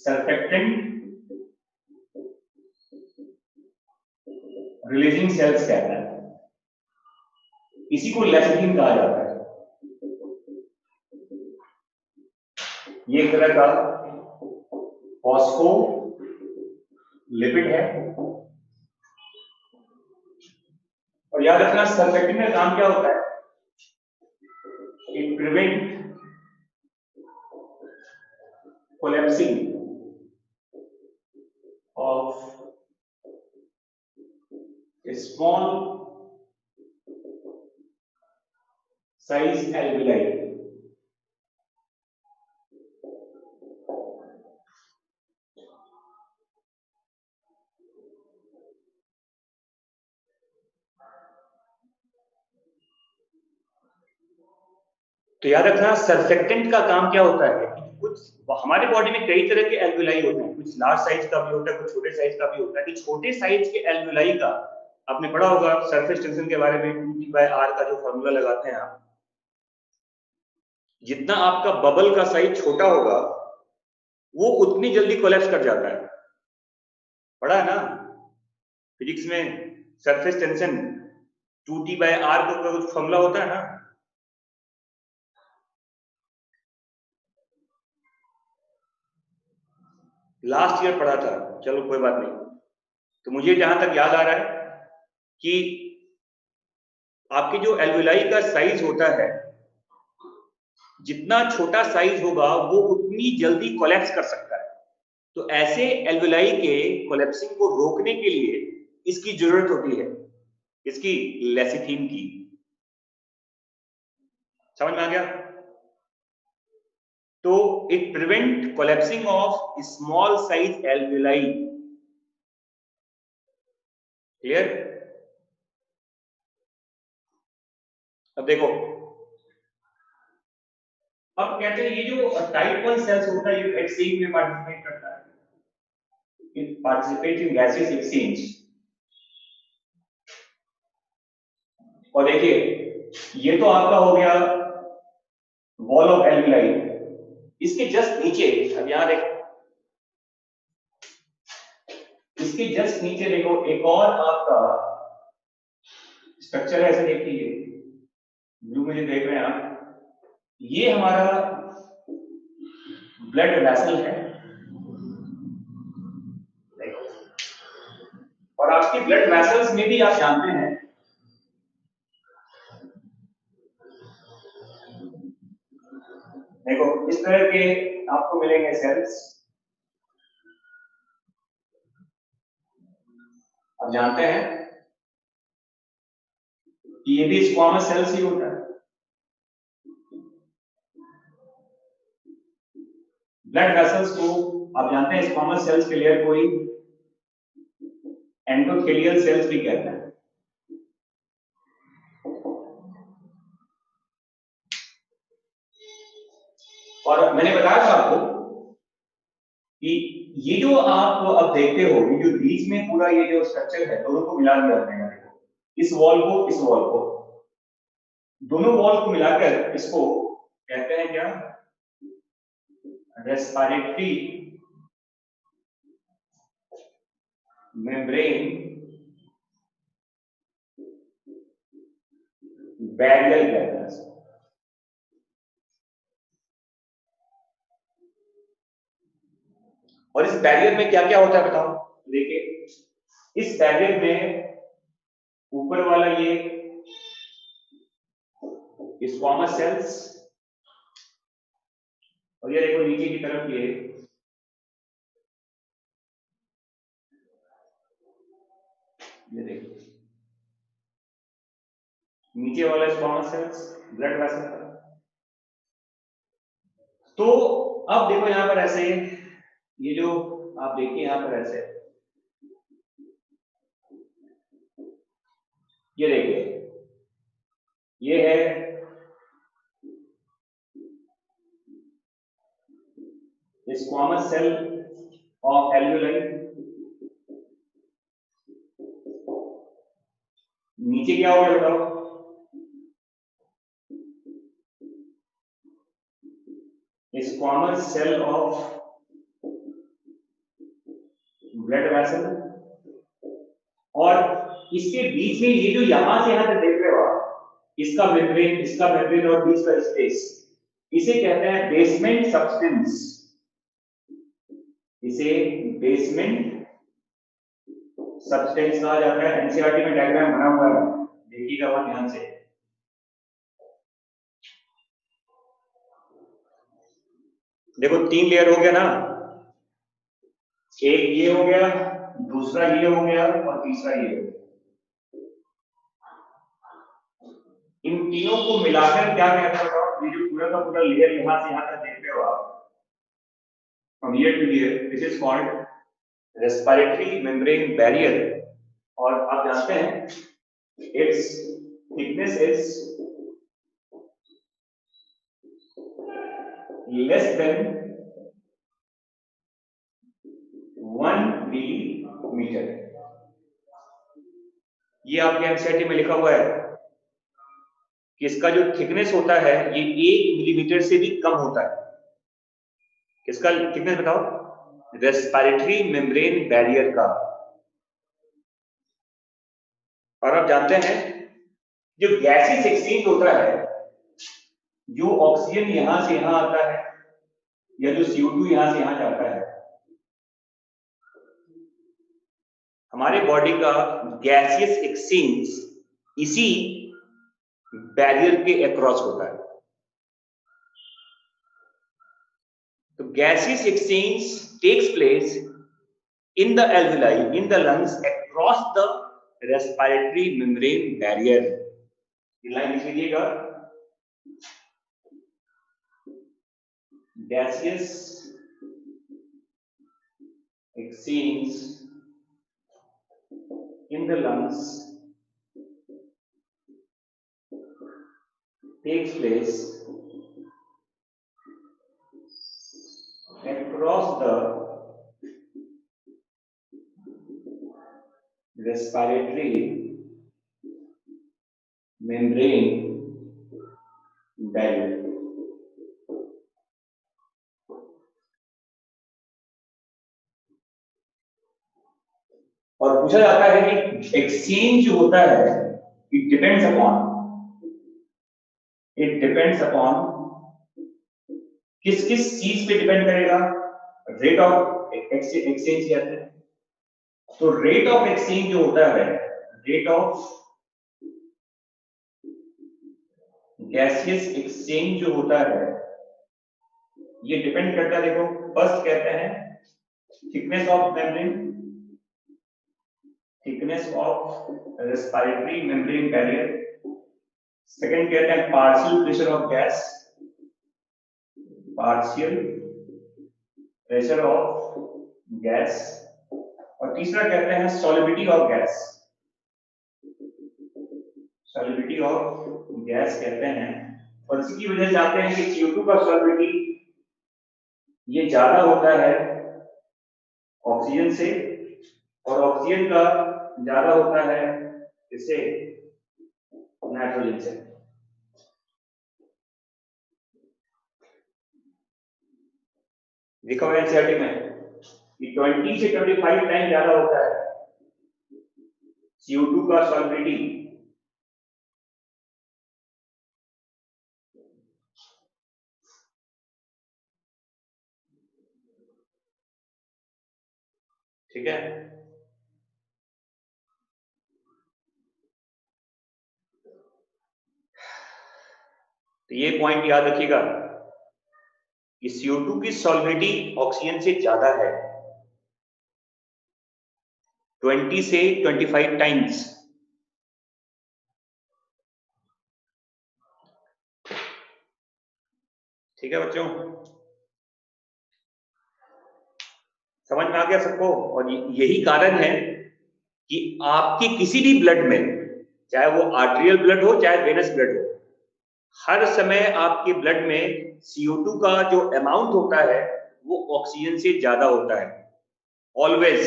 सरफेक्टेंट रिलीजिंग सेल्स कहते हैं, इसी को लेसिथिन कहा जाता है, ये एक तरह का फॉस्फोलिपिड है। और याद रखना सरफेक्टेंट का काम क्या होता है, it prevent collapsing of small size alveoli, तो याद रखना सरफेक्टेंट का काम क्या होता है कि कुछ हमारे बॉडी में कई तरह के एल्वेलाई होते हैं, कुछ लार्ज साइज का भी होता है, कुछ छोटे साइज का भी होता है। कि छोटे साइज के एल्वेलाई का आपने पढ़ा होगा सरफेस टेंशन के बारे में, 2T/r का जो फॉर्मूला लगाते हैं आप, जितना आपका बबल का साइज छोटा होगा वो उतनी जल्दी कोलैप्स कर जाता है। पढ़ा है ना फिजिक्स में, सरफेस टेंशन 2T/r का कुछ फॉर्मूला होता है ना। लास्ट ईयर पढ़ा था, चलो कोई बात नहीं। तो मुझे जहां तक याद आ रहा है कि आपकी जो एल्वेलाई का साइज होता है, जितना छोटा साइज होगा वो उतनी जल्दी कोलैप्स कर सकता है। तो ऐसे एल्वेलाई के कोलैप्सिंग को रोकने के लिए इसकी जरूरत होती है, इसकी लेसिथिन की। समझ में आ गया? तो it prevent collapsing of small size alveoli. Clear? अब देखो, अब कहते हैं ये जो टाइप 1 सेल्स होता है ये वैक्सीन में पार्टिसिपेट करता है, it participates in gaseous exchange। और देखिए ये तो आपका हो गया वॉल ऑफ एल्वेलाई। इसके जस्ट नीचे, अब यहां देखो, इसके जस्ट नीचे देखो एक और आपका स्ट्रक्चर है, ऐसे देखिए ब्लू में जो देख रहे हैं आप, ये हमारा ब्लड वेसल है। और आपके ब्लड वेसल्स में भी आप जानते हैं देखो इस तरह के आपको मिलेंगे सेल्स। आप जानते हैं कि ये भी स्क्वामस सेल्स ही होता है। ब्लड वेसल्स को आप जानते हैं स्क्वामस सेल्स के लेयर को ही एंडोथेलियल सेल्स भी कहते हैं। और मैंने बताया था आपको कि ये जो आप अब देखते हो, ये जो बीच में पूरा ये जो स्ट्रक्चर है, दोनों को मिला दिया हमने। देखो इस वॉल को, इस वॉल को, दोनों वॉल को मिलाकर इसको कहते हैं क्या? रेस्पिरेटरी मेम्ब्रेन बैरियर कहते हैं। और इस बैरियर में क्या क्या होता है बताओ? देखिए इस बैरियर में ऊपर वाला ये स्क्वामस सेल्स, और ये देखो नीचे की तरफ ये देखो नीचे वाला स्क्वामस सेल्स, ब्लड वेसल। तो अब देखो यहां पर ऐसे, ये जो आप देखिए यहां पर ऐसे, ये देखिए ये है स्क्वामस सेल ऑफ एल्वेलाई। नीचे क्या होगा बताओ? Squamous cell of blood vessel. और इसके बीच में ये जो यहां से यहां तक देख रहे हो आप, इसका मेम्ब्रेन और बीच का स्पेस, इसे कहते हैं बेसमेंट सब्सटेंस। इसे बेसमेंट सब्सटेंस कहा जाता है। एनसीईआरटी में डायग्राम बना हुआ है, देखिएगा वहां ध्यान से। देखो 3 लेयर हो गया ना, एक ये हो गया, दूसरा ये हो गया और तीसरा ये हो गया। इन तीनों को मिलाकर क्या कहते हैं? ये जो पूरा का पूरा लेयर यहां से यहां तक देख रहे हो आप, from year two year, this is called respiratory membrane barrier. और आप जानते हैं it's thickness is less than ये आपके एनसीईआरटी में लिखा हुआ है कि इसका जो थिकनेस होता है ये 1 मिलीमीटर से भी कम होता है। किसका थिकनेस बताओ? रेस्पिरेटरी मेम्ब्रेन बैरियर का। और आप जानते हैं जो गैसेस एक्सचेंज होता है, जो ऑक्सीजन यहां से यहां आता है या जो CO2 यहां से यहां जाता है, हमारे बॉडी का गैसियस एक्सचेंज इसी बैरियर के अक्रॉस होता है। तो gaseous exchange takes place in the alveoli, in the lungs, across the respiratory membrane barrier. ये लाइन लिख लीजिएगा, gaseous exchange in the lungs takes place across the respiratory membrane barrier. और पूछा जाता है कि एक्सचेंज जो होता है इट डिपेंड्स अपॉन किस किस चीज पे डिपेंड करेगा? रेट ऑफ एक्सचेंज कहते हैं। तो रेट ऑफ एक्सचेंज जो होता है, रेट ऑफ गैसियस एक्सचेंज जो होता है, ये डिपेंड करता है, देखो फर्स्ट कहते हैं thickness of membrane, thickness of respiratory membrane barrier. Second कहते हैं partial pressure of gas, partial pressure of gas. और तीसरा कहते हैं solubility of gas, solubility of gas कहते हैं। और इसी की वजह से जानते हैं कि CO2 का सॉलिबिलिटी ये ज्यादा होता है ऑक्सीजन से, और ऑक्सीजन का ज्यादा होता है इससे, नाइट्रोजन से। लिखा हुआ है एनसीईआरटी में कि 20 से 25 टाइम ज्यादा होता है CO2 का सॉलिबिलिटी। ठीक है, तो ये पॉइंट याद रखिएगा कि CO2 की सॉलिबिलिटी ऑक्सीजन से ज्यादा है 20 से 25 टाइम्स। ठीक है बच्चों, समझ में आ गया सबको? और यही कारण है कि आपके किसी भी ब्लड में, चाहे वो आर्टेरियल ब्लड हो चाहे वेनस ब्लड हो, हर समय आपके ब्लड में CO2 का जो अमाउंट होता है वो ऑक्सीजन से ज्यादा होता है। ऑलवेज,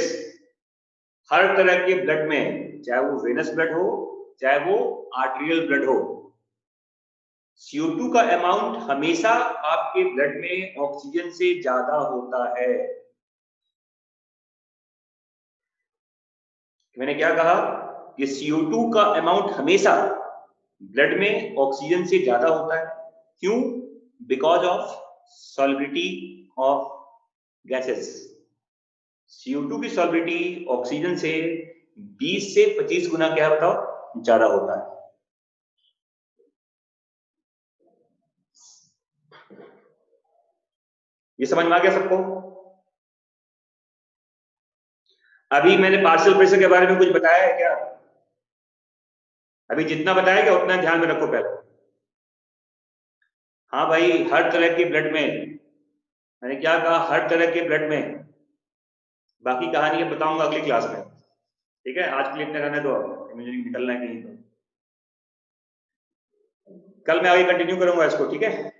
हर तरह के ब्लड में, चाहे वो वेनस ब्लड हो चाहे वो आर्टेरियल ब्लड हो, CO2 का अमाउंट हमेशा आपके ब्लड में ऑक्सीजन से ज्यादा होता है। मैंने क्या कहा कि CO2 का अमाउंट हमेशा ब्लड में ऑक्सीजन से ज्यादा होता है। क्यों? Because of solubility of gases. CO2 की सॉलिबिलिटी ऑक्सीजन से 20 से 25 गुना क्या बताओ ज्यादा होता है। ये समझ में आ गया सबको? अभी मैंने पार्शियल प्रेशर के बारे में कुछ बताया है क्या? अभी जितना बताया क्या उतना ध्यान में रखो पहले। हाँ भाई, हर तरह के ब्लड में, मैंने क्या कहा, हर तरह के ब्लड में। बाकी कहानी बताऊंगा अगली क्लास में। ठीक है, आज के लिए इतना रहने दो, मुझे निकलना है कहीं तो। कल मैं आगे कंटिन्यू करूंगा इसको, ठीक है।